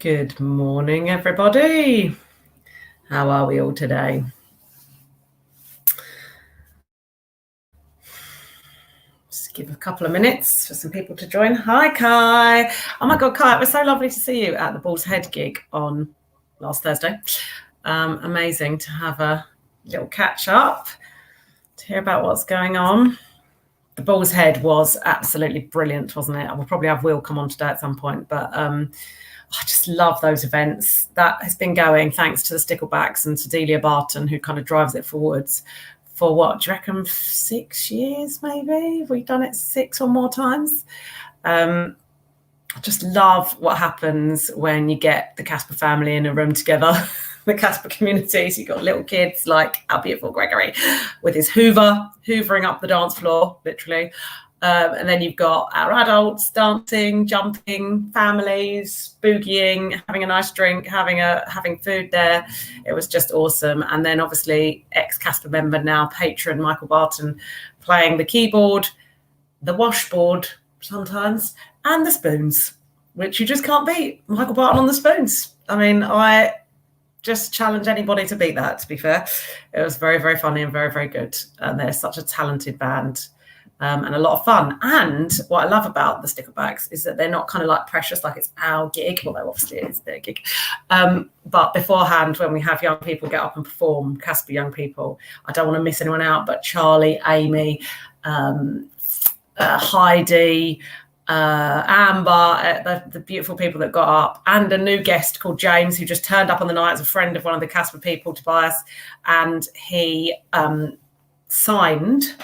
Good morning, everybody. How are we all today? Just give a couple of minutes for some people to join. Hi, Kai. Oh my God, Kai, it was so lovely to see you at the Bull's Head gig on last Thursday. Amazing to have a little catch up, to hear about what's going on. The Bull's Head was absolutely brilliant, wasn't it? I will probably have Will come on today at some point, but I just love those events. That has been going thanks to the Sticklebacks and to Delia Barton, who kind of drives it forwards for what, do you reckon 6 years maybe? Have we done it 6 or more times? I just love what happens when you get the CASPA family in a room together, the CASPA community. So you've got little kids like our beautiful Gregory with his hoovering up the dance floor, literally. And then you've got our adults dancing, jumping, families, boogieing, having a nice drink, having food there. It was just awesome. And then obviously ex-CASPA member, now patron, Michael Barton, playing the keyboard, the washboard sometimes, and the spoons, which you just can't beat. Michael Barton on the spoons. I mean, I just challenge anybody to beat that, to be fair. It was very, very funny and very, very good. And they're such a talented band. And a lot of fun. And what I love about the Sticklebacks is that they're not kind of like precious, like it's our gig, although obviously it is their gig. But beforehand, when we have young people get up and perform, CASPA young people, I don't want to miss anyone out, but Charlie, Amy, Heidi, Amber, the beautiful people that got up, and a new guest called James, who just turned up on the night as a friend of one of the CASPA people, Tobias, and he signed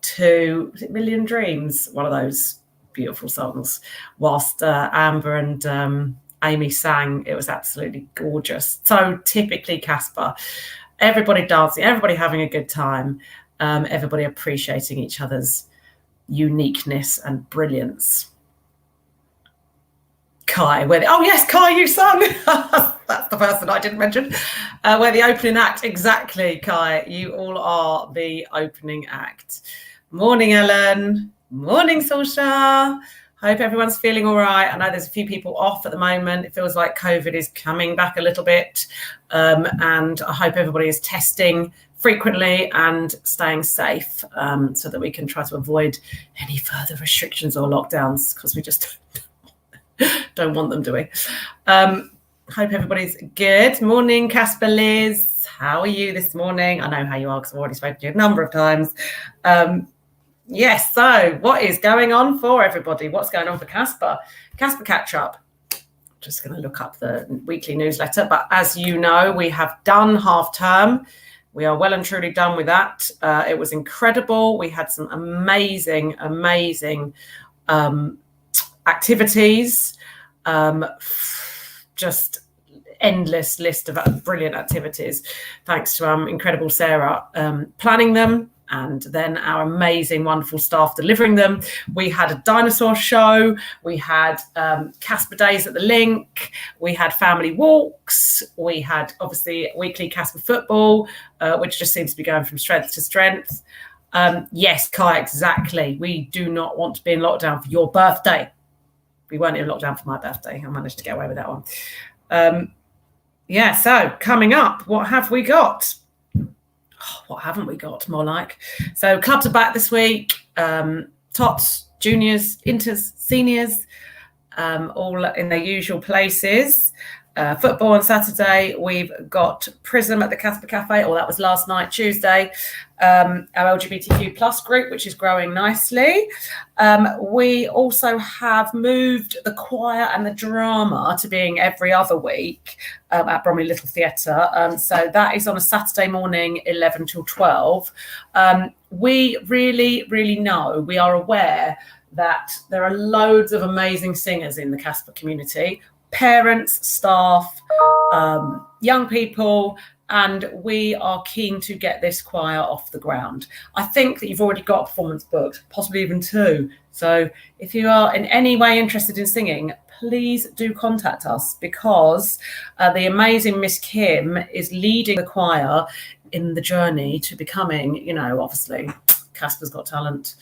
to, was it Million Dreams, one of those beautiful songs, whilst Amber and Amy sang. It was absolutely gorgeous. So typically CASPA, everybody dancing, everybody having a good time, everybody appreciating each other's uniqueness and brilliance. Kai, Kai, you sung. That's the person I didn't mention. We're the opening act. Exactly, Kai. You all are the opening act. Morning, Ellen. Morning, Saoirse. Hope everyone's feeling all right. I know there's a few people off at the moment. It feels like COVID is coming back a little bit. And I hope everybody is testing frequently and staying safe, so that we can try to avoid any further restrictions or lockdowns, because we just don't want them, do we? Hope everybody's good. Morning, CASPA Liz. How are you this morning? I know how you are because I've already spoken to you a number of times. Yes, so what is going on for everybody? What's going on for CASPA? CASPA catch up. Just going to look up the weekly newsletter. But as you know, we have done half term. We are well and truly done with that. It was incredible. We had some amazing activities. Just endless list of brilliant activities. Thanks to incredible Sarah planning them, and then our amazing, wonderful staff delivering them. We had a dinosaur show. We had CASPA days at the Link. We had family walks. We had, obviously, weekly CASPA football, which just seems to be going from strength to strength. Yes, Kai, exactly. We do not want to be in lockdown for your birthday. We weren't in lockdown for my birthday. I managed to get away with that one. So coming up, what have we got? What haven't we got, more like? So clubs are back this week. Tots, juniors, inters, seniors, all in their usual places. Football on Saturday. We've got Prism at the CASPA Cafe, that was last night, Tuesday. Our LGBTQ plus group, which is growing nicely. We also have moved the choir and the drama to being every other week at Bromley Little Theatre. So that is on a Saturday morning, 11 till 12. We really, really know, we are aware that there are loads of amazing singers in the CASPA community. Parents, staff, young people, and we are keen to get this choir off the ground. I think that you've already got a performance booked, possibly even 2. So if you are in any way interested in singing, please do contact us, because the amazing Miss Kim is leading the choir in the journey to becoming, obviously, CASPA's Got Talent,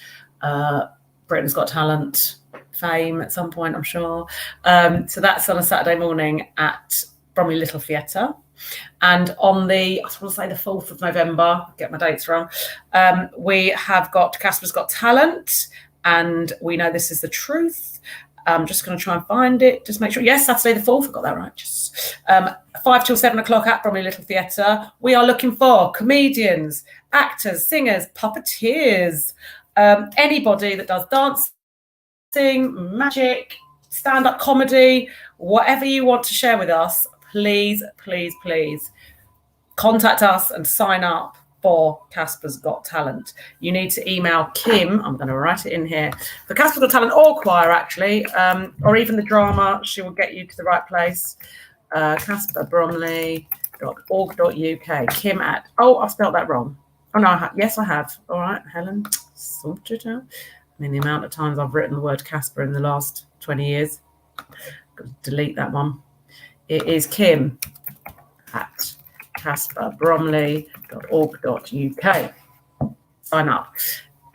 Britain's Got Talent, fame at some point, I'm sure. So that's on a Saturday morning at Bromley Little Theatre. And on the, I want to say the 4th of November, get my dates wrong, we have got CASPA's Got Talent, and we know this is the truth. I'm just going to try and find it, just make sure. Yes, Saturday the 4th, I got that right. Just 5 till 7 o'clock at Bromley Little Theatre. We are looking for comedians, actors, singers, puppeteers, anybody that does dancing, magic, stand-up comedy, whatever you want to share with us. Please, please, please contact us and sign up for CASPA's Got Talent. You need to email Kim, I'm going to write it in here, for CASPA's Got Talent or choir, actually, or even the drama. She will get you to the right place. CASPAbromley.org.uk. Kim at, oh, I spelled that wrong. Oh, no, yes, I have. All right, Helen, sort it out. I mean, the amount of times I've written the word CASPA in the last 20 years. Got to delete that one. It is Kim at CASPAbromley.org.uk. Sign up.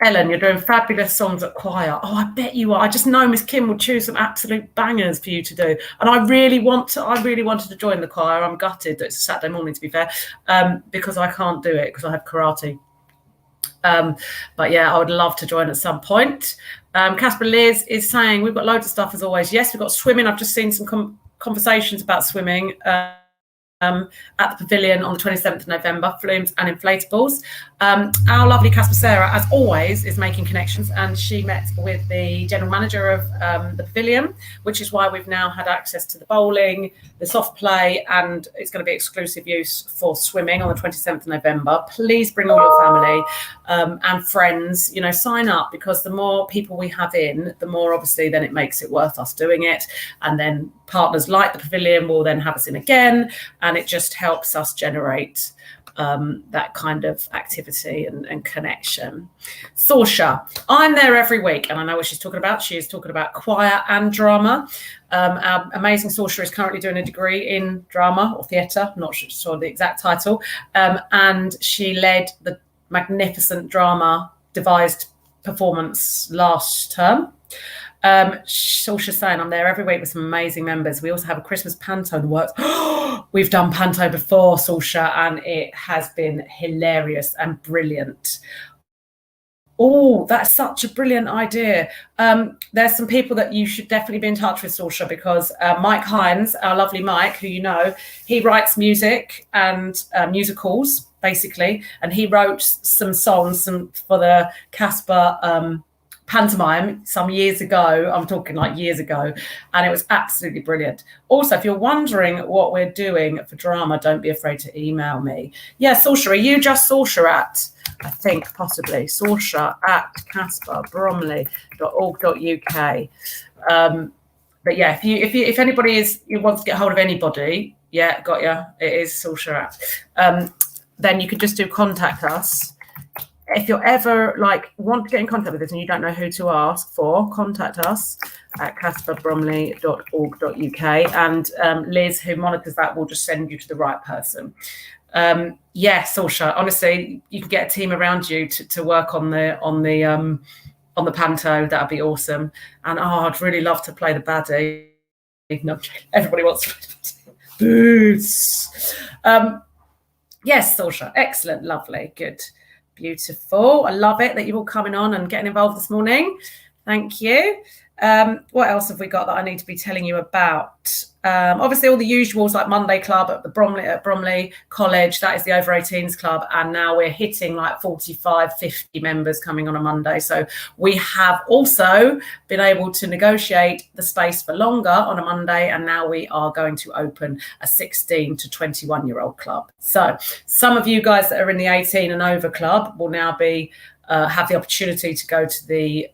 Ellen, you're doing fabulous songs at choir. Oh, I bet you are. I just know Miss Kim will choose some absolute bangers for you to do. And I really wanted to join the choir. I'm gutted that it's a Saturday morning, to be fair, because I can't do it because I have karate. But yeah, I would love to join at some point. Casper Liz is saying we've got loads of stuff as always. Yes, we've got swimming. I've just seen some conversations about swimming at the pavilion on the 27th of November, flumes and inflatables. Our lovely Casper Sarah, as always, is making connections, and she met with the general manager of the pavilion, which is why we've now had access to the bowling, the soft play, and it's going to be exclusive use for swimming on the 27th of November. Please bring all your family and friends, you know, sign up, because the more people we have in, the more obviously then it makes it worth us doing it. And then partners like the pavilion will then have us in again, and it just helps us generate that kind of activity and connection. Sorsha, I'm there every week, and I know what she's talking about. She is talking about choir and drama. Our amazing Sorsha is currently doing a degree in drama or theatre, not sure the exact title, and she led the magnificent drama devised performance last term. Sorsha's saying I'm there every week with some amazing members. We also have a Christmas panto in the works. We've done panto before, Sorsha, and it has been hilarious and brilliant. Oh, that's such a brilliant idea. There's some people that you should definitely be in touch with, Sorsha, because Mike Hines, our lovely Mike, who you know, he writes music and musicals, basically, and he wrote some songs for the CASPA pantomime some years ago. I'm talking like years ago, and it was absolutely brilliant. Also, if you're wondering what we're doing for drama, don't be afraid to email me. Yeah, Sorsha, are you just Sorsha at, I think possibly Sorsha at CASPAbromley.org.uk. But yeah, if anybody wants to get hold of anybody, yeah, got you. It is Sorsha at. Then you can just do contact us. If you're ever want to get in contact with us and you don't know who to ask for, contact us at CASPAbromley.org.uk, and Liz, who monitors that, will just send you to the right person. Yes, Sorsha, honestly, you can get a team around you to work on the panto. That'd be awesome. And I'd really love to play the baddie. No, everybody wants to play the boots. Yes, Sorsha, excellent, lovely, good. Beautiful. I love it that you're all coming on and getting involved this morning. Thank you. What else have we got that I need to be telling you about? Obviously, all the usuals like Monday Club at Bromley College. That is the over 18s club. And now we're hitting like 45, 50 members coming on a Monday. So we have also been able to negotiate the space for longer on a Monday. And now we are going to open a 16 to 21-year-old club. So some of you guys that are in the 18 and over club will now be have the opportunity to go to the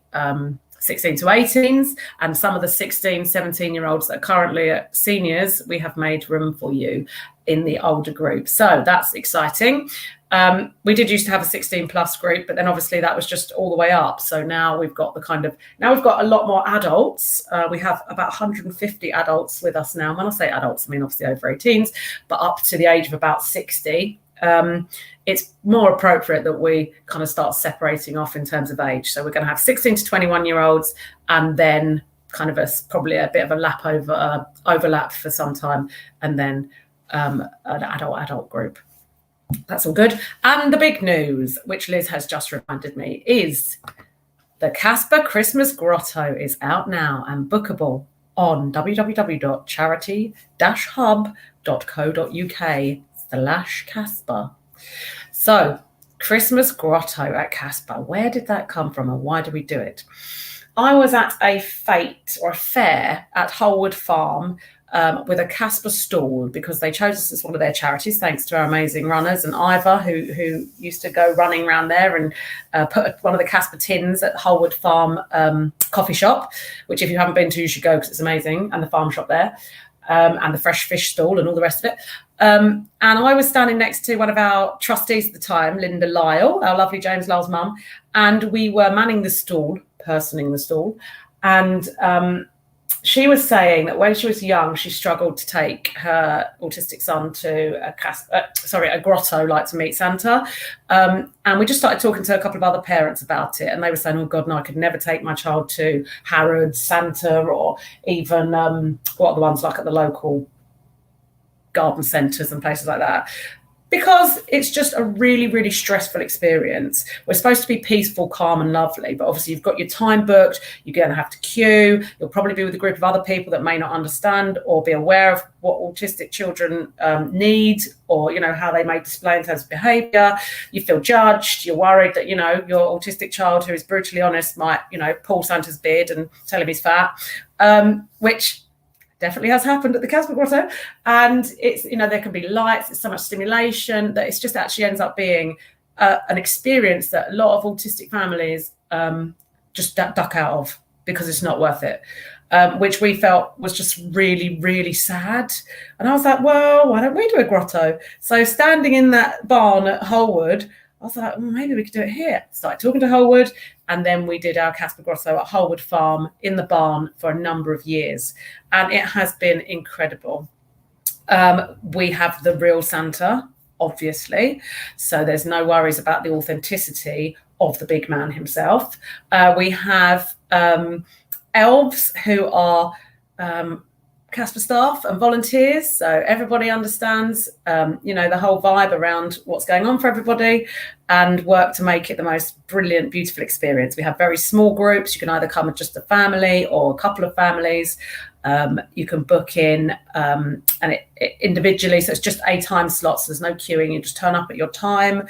16 to 18s, and some of the 16, 17-year-olds that are currently at seniors, we have made room for you in the older group. So that's exciting. We did used to have a 16 plus group, but then obviously that was just all the way up. So now we've got now we've got a lot more adults. We have about 150 adults with us now. When I say adults, I mean obviously over 18s, but up to the age of about 60. It's more appropriate that we kind of start separating off in terms of age. So we're going to have 16 to 21-year-olds, and then kind of probably a bit of a overlap for some time, and then an adult group. That's all good. And the big news, which Liz has just reminded me, is the CASPA Christmas Grotto is out now and bookable on www.charity-hub.co.uk/CASPA. So, Christmas Grotto at CASPA, where did that come from and why do we do it? I was at a fete or a fair at Holwood Farm with a CASPA stall because they chose us as one of their charities, thanks to our amazing runners and Ivor, who used to go running around there and put one of the CASPA tins at Holwood Farm coffee shop, which if you haven't been to, you should go because it's amazing, and the farm shop there, and the fresh fish stall and all the rest of it. And I was standing next to one of our trustees at the time, Linda Lyle, our lovely James Lyle's mum, and we were manning the stall, personing the stall, and she was saying that when she was young, she struggled to take her autistic son to a grotto, like to meet Santa. And we just started talking to a couple of other parents about it. And they were saying, oh, God, no, I could never take my child to Harrods, Santa, or even what are the ones like at the local garden centres and places like that. Because it's just a really, really stressful experience. We're supposed to be peaceful, calm and lovely, but obviously you've got your time booked, you're going to have to queue, you'll probably be with a group of other people that may not understand or be aware of what autistic children need, or, you know, how they may display in terms of behaviour. You feel judged, you're worried that, you know, your autistic child, who is brutally honest, might, you know, pull Santa's beard and tell him he's fat, which definitely has happened at the CASPA Grotto. And it's, you know, there can be lights, there's so much stimulation that it's just actually ends up being an experience that a lot of autistic families just duck out of because it's not worth it, which we felt was just really, really sad. And I was like, well, why don't we do a grotto? So standing in that barn at Holwood, I was like, well, maybe we could do it here. Started talking to Holwood, and then we did our CASPA Grotto at Holwood Farm in the barn for a number of years. And it has been incredible. We have the real Santa, obviously. So there's no worries about the authenticity of the big man himself. We have elves who are CASPA staff and volunteers, so everybody understands you know, the whole vibe around what's going on for everybody, and work to make it the most brilliant, beautiful experience. We have very small groups. You can either come with just a family or a couple of families. You can book in and it individually, so it's just a time slot, so there's no queuing. You just turn up at your time,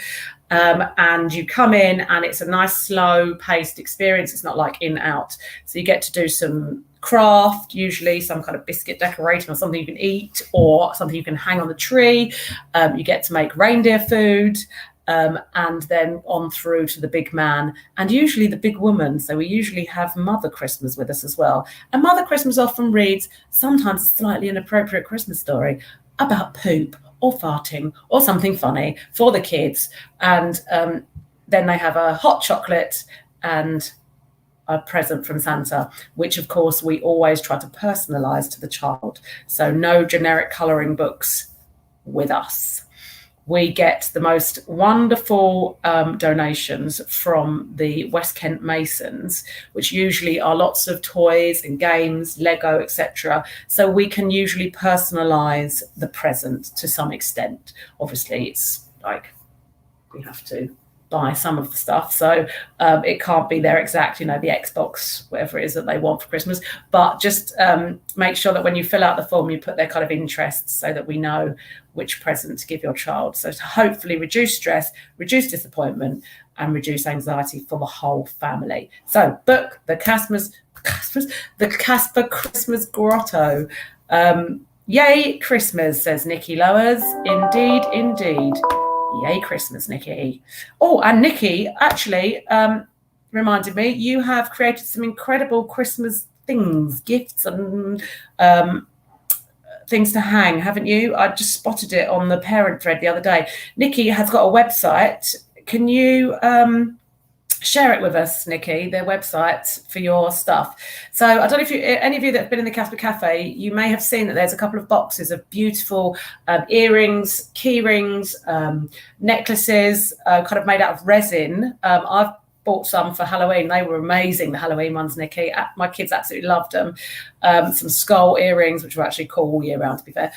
and you come in, and it's a nice slow paced experience. It's not like in out, so you get to do some craft, usually some kind of biscuit decorating or something you can eat or something you can hang on the tree. You get to make reindeer food, and then on through to the big man and usually the big woman. So we usually have Mother Christmas with us as well. And Mother Christmas often reads sometimes a slightly inappropriate Christmas story about poop or farting or something funny for the kids. And then they have a hot chocolate and a present from Santa, which of course we always try to personalize to the child. So no generic coloring books with us. We get the most wonderful donations from the West Kent Masons, which usually are lots of toys and games, Lego, etc. So we can usually personalize the present to some extent. Obviously, it's like we have to buy some of the stuff, so it can't be their exact, you know, the Xbox, whatever it is that they want for Christmas, but just make sure that when you fill out the form you put their kind of interests so that we know which present to give your child, so to hopefully reduce stress, reduce disappointment and reduce anxiety for the whole family. So book the CASPA Christmas Grotto. Yay Christmas, says Nikki Lowers. Indeed, indeed. Yay Christmas, Nikki. Oh, and Nikki actually reminded me, you have created some incredible Christmas things, gifts and things to hang, haven't you? I just spotted it on the parent thread the other day. Nikki has got a website. Can you share it with us, Nikki, their website for your stuff? So I don't know if any of you that have been in the CASPA Cafe, you may have seen that there's a couple of boxes of beautiful earrings, key rings, necklaces, kind of made out of resin. I've bought some for Halloween. They were amazing, the Halloween ones, Nikki. My kids absolutely loved them. Some skull earrings, which were actually cool all year round, to be fair.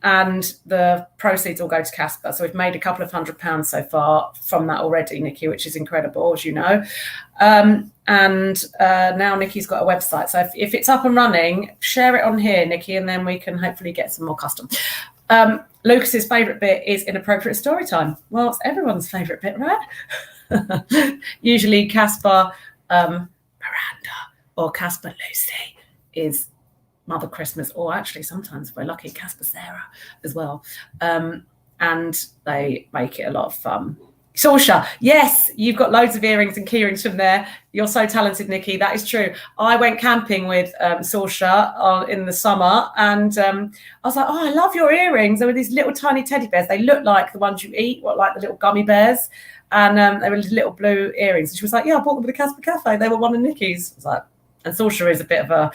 And the proceeds all go to CASPA. So we've made a couple of £100 so far from that already, Nikki, which is incredible, as you know. And now Nikki's got a website. So if it's up and running, share it on here, Nikki, and then we can hopefully get some more custom. Lucas's favourite bit is inappropriate story time. Well, it's everyone's favourite bit, right? Usually CASPA Miranda or CASPA Lucy is Mother Christmas, or actually sometimes if we're lucky, CASPA Sarah as well. And they make it a lot of fun. Saoirse, yes, you've got loads of earrings and key rings from there. You're so talented, Nikki. That is true. I went camping with Saoirse in the summer, and I was like, oh, I love your earrings. They were these little tiny teddy bears. They look like the ones you eat, like the little gummy bears. And they were little blue earrings. And she was like, yeah, I bought them at the CASPA Cafe. They were one of Nikki's. I was like, and Saoirse is a bit of a,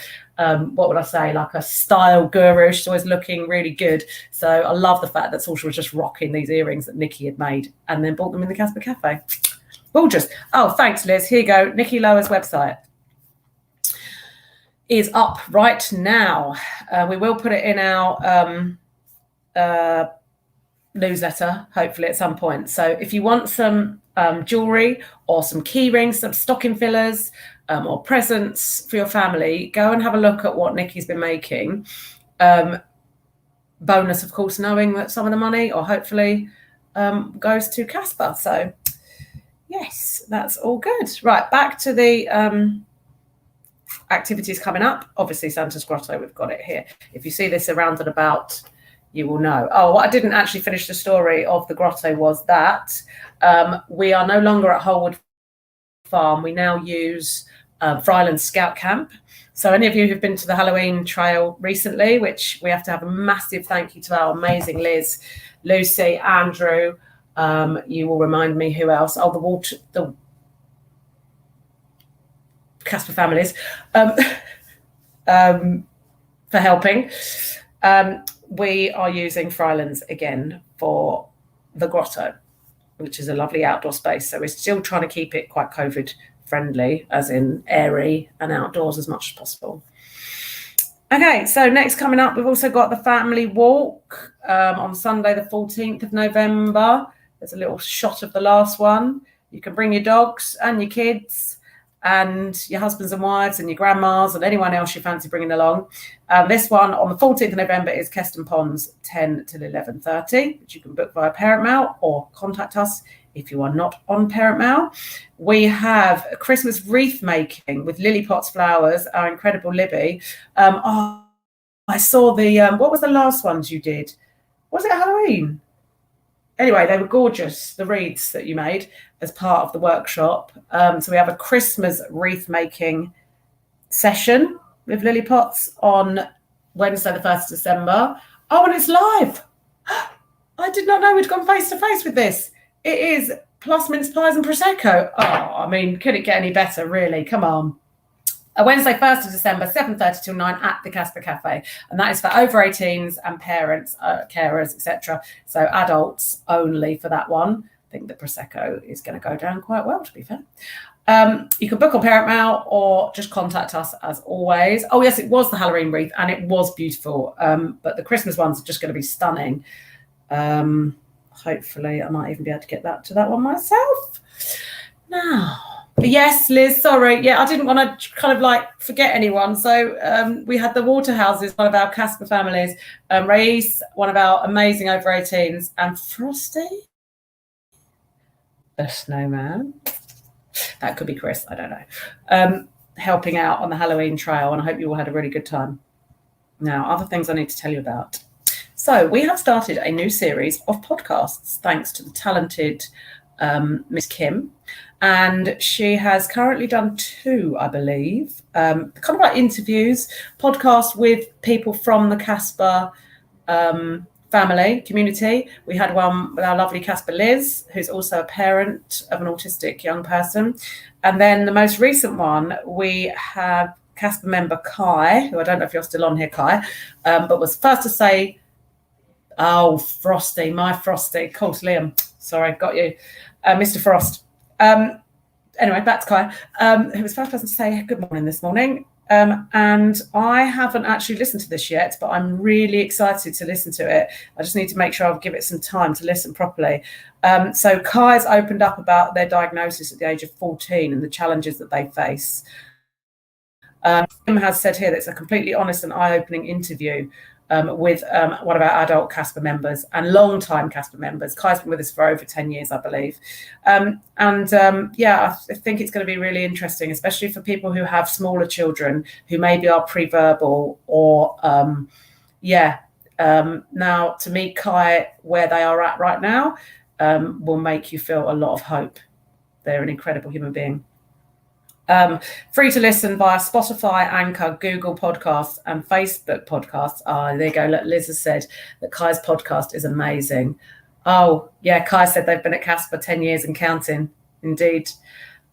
what would I say, like a style guru. She's always looking really good. So I love the fact that Saoirse was just rocking these earrings that Nikki had made and then bought them in the CASPA Cafe. Gorgeous. Oh, thanks, Liz. Here you go. Nikki Lower's website is up right now. We will put it in our newsletter, hopefully at some point. So if you want some jewelry or some key rings, some stocking fillers, or presents for your family, go and have a look at what Nikki's been making. Bonus, of course, knowing that some of the money, or hopefully, goes to CASPA. So, yes, that's all good. Right, back to the activities coming up. Obviously, Santa's Grotto, we've got it here. If you see this around and about, you will know. Oh, what I didn't actually finish the story of the grotto was that we are no longer at Holwood Farm. We now use Fryland Scout Camp. So any of you who've been to the Halloween trail recently, which we have to have a massive thank you to our amazing Liz, Lucy, Andrew, you will remind me who else. Oh, the CASPA families for helping. We are using Frylands again for the grotto, which is a lovely outdoor space. So we're still trying to keep it quite COVID friendly, as in airy and outdoors as much as possible. Okay, so next coming up, we've also got the family walk on Sunday, the 14th of November. There's a little shot of the last one. You can bring your dogs and your kids and your husbands and wives and your grandmas and anyone else you fancy bringing along. This one on the 14th of November is Keston Ponds, 10 till 11:30, which you can book via Parent Mail or contact us if you are not on Parent Mail. We have a Christmas wreath making with lily pots flowers, our incredible Libby. I saw the, what was the last ones you did? Was it Halloween? Anyway, they were gorgeous, the wreaths that you made as part of the workshop. So we have a Christmas wreath making session with lily pots on Wednesday, the 1st of December. Oh, and it's live. I did not know we'd gone face to face with this. It is plus mince pies and Prosecco. Oh, I mean, could it get any better, really? Come on. Wednesday, 1st of December, 7:30 till 9 at the CASPA Cafe. And that is for over 18s and parents, carers, etc. So adults only for that one. I think the Prosecco is going to go down quite well, to be fair. You can book on Parent Mail or just contact us as always. Oh, yes, it was the Halloween wreath and it was beautiful. But the Christmas ones are just going to be stunning. Hopefully I might even be able to get that to that one myself. Now, yes, Liz, sorry. Yeah, I didn't want to kind of like forget anyone. So we had the Waterhouses, one of our CASPA families, Raiz, one of our amazing over 18s, and Frosty, the snowman. That could be Chris, I don't know. Helping out on the Halloween trail, and I hope you all had a really good time. Now, other things I need to tell you about. So we have started a new series of podcasts, thanks to the talented Miss Kim. And she has currently done 2, I believe, kind of like interviews, podcasts with people from the CASPA family community. We had one with our lovely CASPA Liz, who's also a parent of an autistic young person. And then the most recent one, we have CASPA member Kai, who I don't know if you're still on here, Kai, but was first to say, oh, Frosty, my Frosty, of course, Liam. Sorry, got you. Mr. Frost. anyway, back to Kai, who was the first person to say good morning this morning. And I haven't actually listened to this yet, but I'm really excited to listen to it. I just need to make sure I'll give it some time to listen properly. So Kai's opened up about their diagnosis at the age of 14 and the challenges that they face. Kim has said here that it's a completely honest and eye-opening interview with one of our adult CASPA members and long-time CASPA members. Kai's been with us for over 10 years, I believe. I think it's going to be really interesting, especially for people who have smaller children who maybe are pre-verbal or, now to meet Kai where they are at right now will make you feel a lot of hope. They're an incredible human being. Free to listen via Spotify, Anchor, Google Podcasts, and Facebook Podcasts. There you go. Look, Liz has said that Kai's podcast is amazing. Oh, yeah, Kai said they've been at CASPA 10 years and counting. Indeed.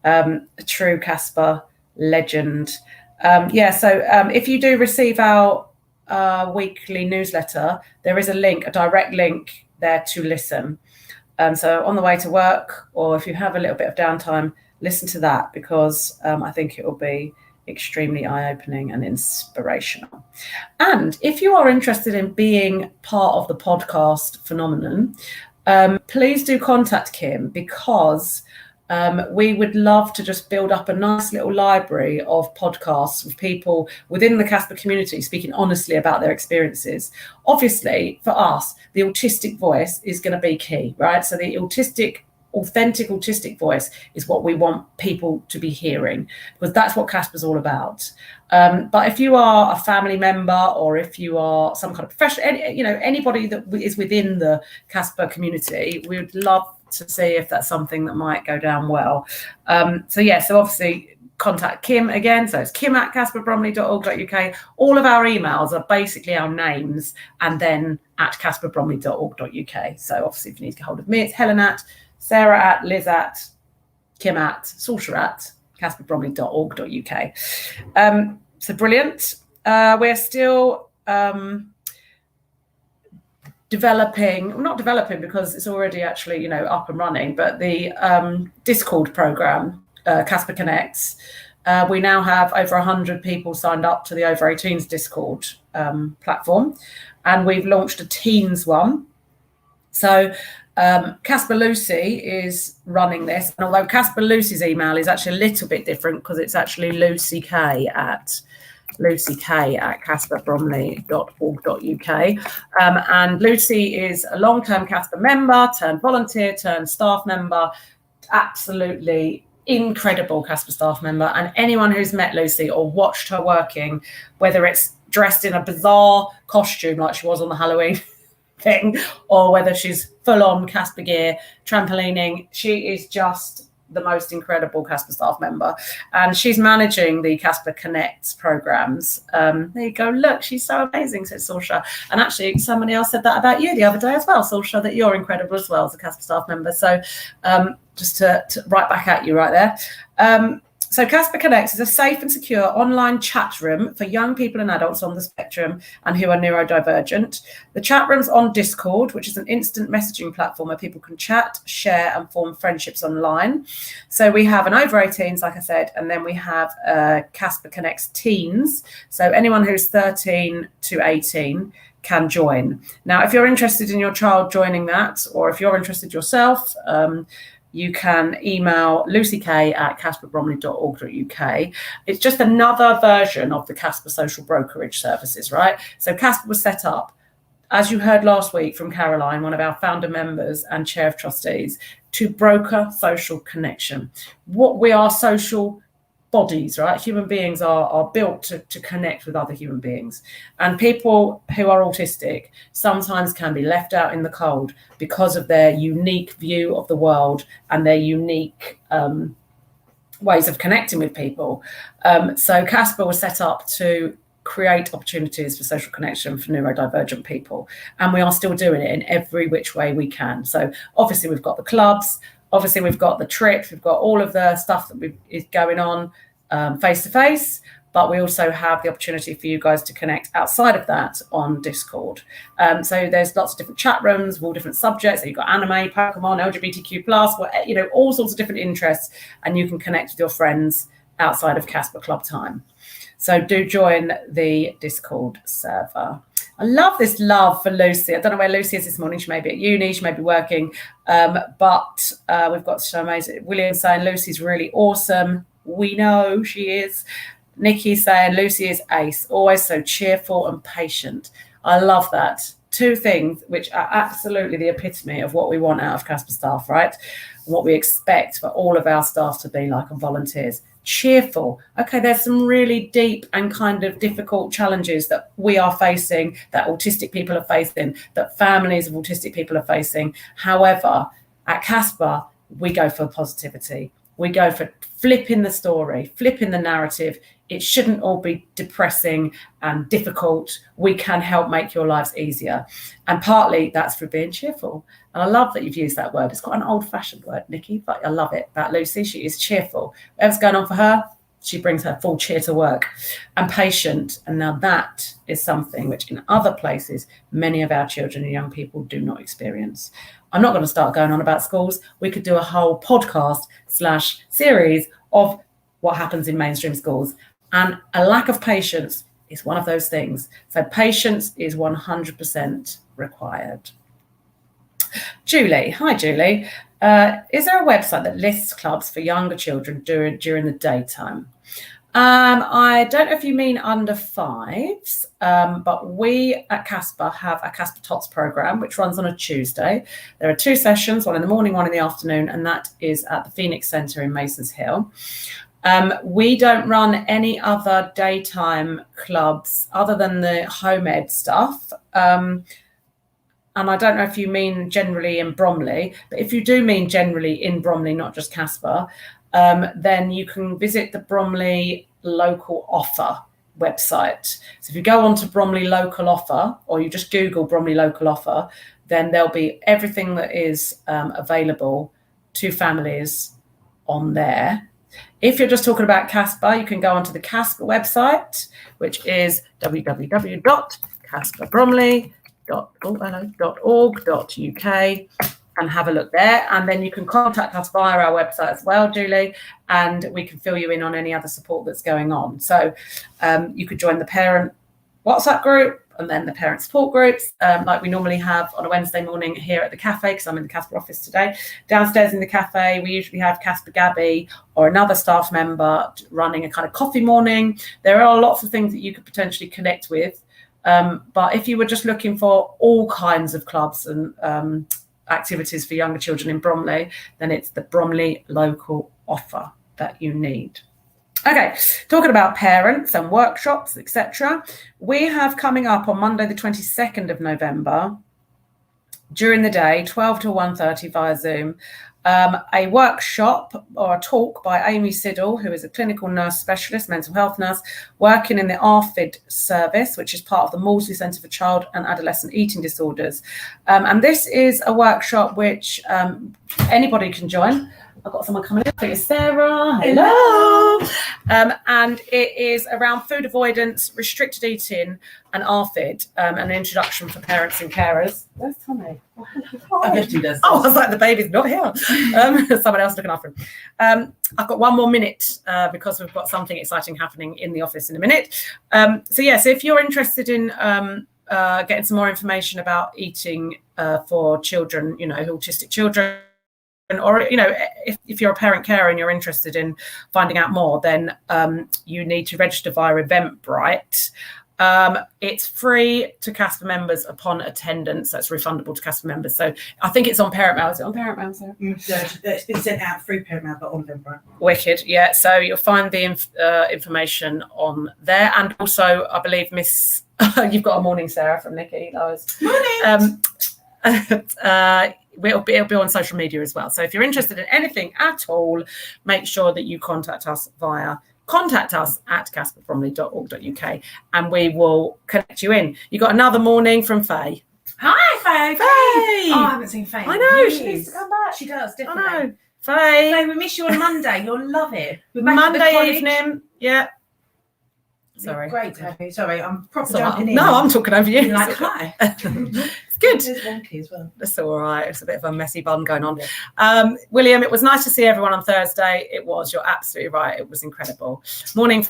A true CASPA legend. If you do receive our weekly newsletter, there is a link, a direct link there to listen. So on the way to work, or if you have a little bit of downtime, listen to that, because I think it will be extremely eye-opening and inspirational. And if you are interested in being part of the podcast phenomenon, please do contact Kim, because we would love to just build up a nice little library of podcasts with people within the CASPA community speaking honestly about their experiences. Obviously, for us, the autistic voice is going to be key, right? So the authentic autistic voice is what we want people to be hearing, because that's what CASPA is all about. But if you are a family member, or if you are some kind of professional, anybody that is within the CASPA community, we would love to see if that's something that might go down well. So obviously contact Kim again. So it's kim@caspabromley.org.uk. All of our emails are basically our names and then at caspabromley.org.uk. So obviously if you need to get hold of me, it's Helen at, Sarah at, Liz at, Kim at, Saoirse at, caspabromley.org.uk. So brilliant. We're still not developing because it's already actually, up and running, but the Discord program, CASPA Connects, we now have over 100 people signed up to the Over 18s Discord platform, and we've launched a teens one. So CASPA Lucy is running this, and although CASPA Lucy's email is actually a little bit different, because it's actually Lucy K at caspabromley.org.uk. And Lucy is a long-term CASPA member, turned volunteer, turned staff member, absolutely incredible CASPA staff member. And anyone who's met Lucy or watched her working, whether it's dressed in a bizarre costume like she was on the Halloween thing, or whether she's full-on CASPA gear, trampolining, she is just the most incredible CASPA staff member, and she's managing the CASPA Connects programs. There you go. Look, she's so amazing, said Saoirse. And actually, somebody else said that about you the other day as well, Saoirse, that you're incredible as well as a CASPA staff member. So just to right back at you right there. So CASPA Connects is a safe and secure online chat room for young people and adults on the spectrum and who are neurodivergent. The chat room's on Discord, which is an instant messaging platform where people can chat, share, and form friendships online. So we have an Over 18s, like I said, and then we have CASPA Connects Teens. So anyone who's 13 to 18 can join. Now, if you're interested in your child joining that, or if you're interested yourself, you can email lucyk@caspabromley.org.uk. It's just another version of the CASPA social brokerage services, right? So CASPA was set up, as you heard last week from Caroline, one of our founder members and chair of trustees, to broker social connection. What we are social bodies, right? Human beings are built to connect with other human beings. And people who are autistic sometimes can be left out in the cold because of their unique view of the world and their unique ways of connecting with people. So CASPA was set up to create opportunities for social connection for neurodivergent people. And we are still doing it in every which way we can. So obviously we've got the clubs, obviously we've got the trips, we've got all of the stuff that is going on face to face. but we also have the opportunity for you guys to connect outside of that on Discord. So there's lots of different chat rooms with all different subjects. So you've got anime, Pokemon, LGBTQ+, all sorts of different interests, and you can connect with your friends outside of CASPA Club time. So do join the Discord server. I love this love for Lucy. I don't know where Lucy is this morning. She may be at uni, she may be working, but we've got so amazing. William saying Lucy's really awesome. We know she is. Nikki saying Lucy is ace, always so cheerful and patient. I love that. Two things which are absolutely the epitome of what we want out of CASPA staff, right? And what we expect for all of our staff to be like and volunteers. Cheerful. Okay, there's some really deep and kind of difficult challenges that we are facing, that autistic people are facing, that families of autistic people are facing. However, at CASPA, we go for positivity. We go for flipping the story, flipping the narrative. It shouldn't all be depressing and difficult. We can help make your lives easier. And partly that's for being cheerful. And I love that you've used that word. It's quite an old-fashioned word, Nikki, but I love it about Lucy. She is cheerful. Whatever's going on for her, she brings her full cheer to work. And patient. And now that is something which in other places, many of our children and young people do not experience. I'm not going to start going on about schools. We could do a whole podcast/series of what happens in mainstream schools. And a lack of patience is one of those things. So patience is 100% required. Julie, hi Julie. Is there a website that lists clubs for younger children during the daytime? I don't know if you mean under fives, but we at CASPA have a CASPA Tots program, which runs on a Tuesday. There are 2 sessions, one in the morning, one in the afternoon, and that is at the Phoenix Centre in Masons Hill. We don't run any other daytime clubs other than the home ed stuff. And I don't know if you mean generally in Bromley, but if you do mean generally in Bromley, not just CASPA, then you can visit the Bromley Local Offer website. So if you go on to Bromley Local Offer, or you just Google Bromley Local Offer, then there'll be everything that is available to families on there. If you're just talking about CASPA, you can go onto the CASPA website, which is www.caspabromley.org.uk, and have a look there. And then you can contact us via our website as well, Julie, and we can fill you in on any other support that's going on. So you could join the parent WhatsApp group and then the parent support groups, like we normally have on a Wednesday morning here at the cafe, because I'm in the CASPA office today. Downstairs in the cafe, we usually have CASPA Gabby or another staff member running a kind of coffee morning. There are lots of things that you could potentially connect with. But if you were just looking for all kinds of clubs and activities for younger children in Bromley, then it's the Bromley Local Offer that you need. Okay, talking about parents and workshops, etc. We have coming up on Monday, the 22nd of November, during the day, 12 to 1:30 via Zoom, a workshop or a talk by Amy Siddle, who is a clinical nurse specialist, mental health nurse, working in the ARFID service, which is part of the Maudsley Centre for Child and Adolescent Eating Disorders. And this is a workshop which anybody can join. I've got someone coming in. It's Sarah. Hello. And it is around food avoidance, restricted eating, and ARFID, an introduction for parents and carers. Where's Tommy? Oh, hello. I was like, the baby's not here. Someone else looking after him. I've got one more minute because we've got something exciting happening in the office in a minute. So if you're interested in getting some more information about eating for children, autistic children, or if you're a parent carer and you're interested in finding out more, then you need to register via Eventbrite. It's free to CASPA members upon attendance, so it's refundable to CASPA members. So I think it's on Parent Mail. Is it on Parent Mail, Sarah? It's been sent out through Parent Mail, but on Eventbrite. Wicked, yeah. So you'll find the information on there, and also I believe Miss, you've got a morning, Sarah, from Nikki. Morning. It'll be on social media as well. So if you're interested in anything at all, make sure that you contact us at caspabromley.org.uk, and we will connect you in. You got another morning from Faye. Hi, Faye. Faye. Oh, I haven't seen Faye. I know, she needs to come back. She does, definitely. I know. Faye. Faye, we miss you on Monday. You'll love it. Monday evening. Yeah. Sorry. Great to have you. Sorry, I'm probably So jumping in. No, I'm talking over you. You're like, hi. It's good. It's wonky as well. That's all right. It's a bit of a messy bun going on. Yeah. William, it was nice to see everyone on Thursday. It was. You're absolutely right. It was incredible. Morning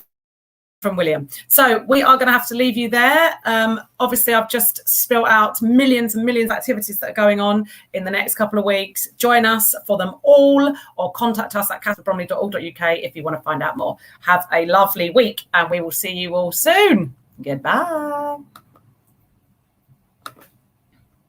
from William. So we are going to have to leave you there. Obviously, I've just spilled out millions and millions of activities that are going on in the next couple of weeks. Join us for them all, or contact us at caspabromley.org.uk if you want to find out more. Have a lovely week, and we will see you all soon. Goodbye.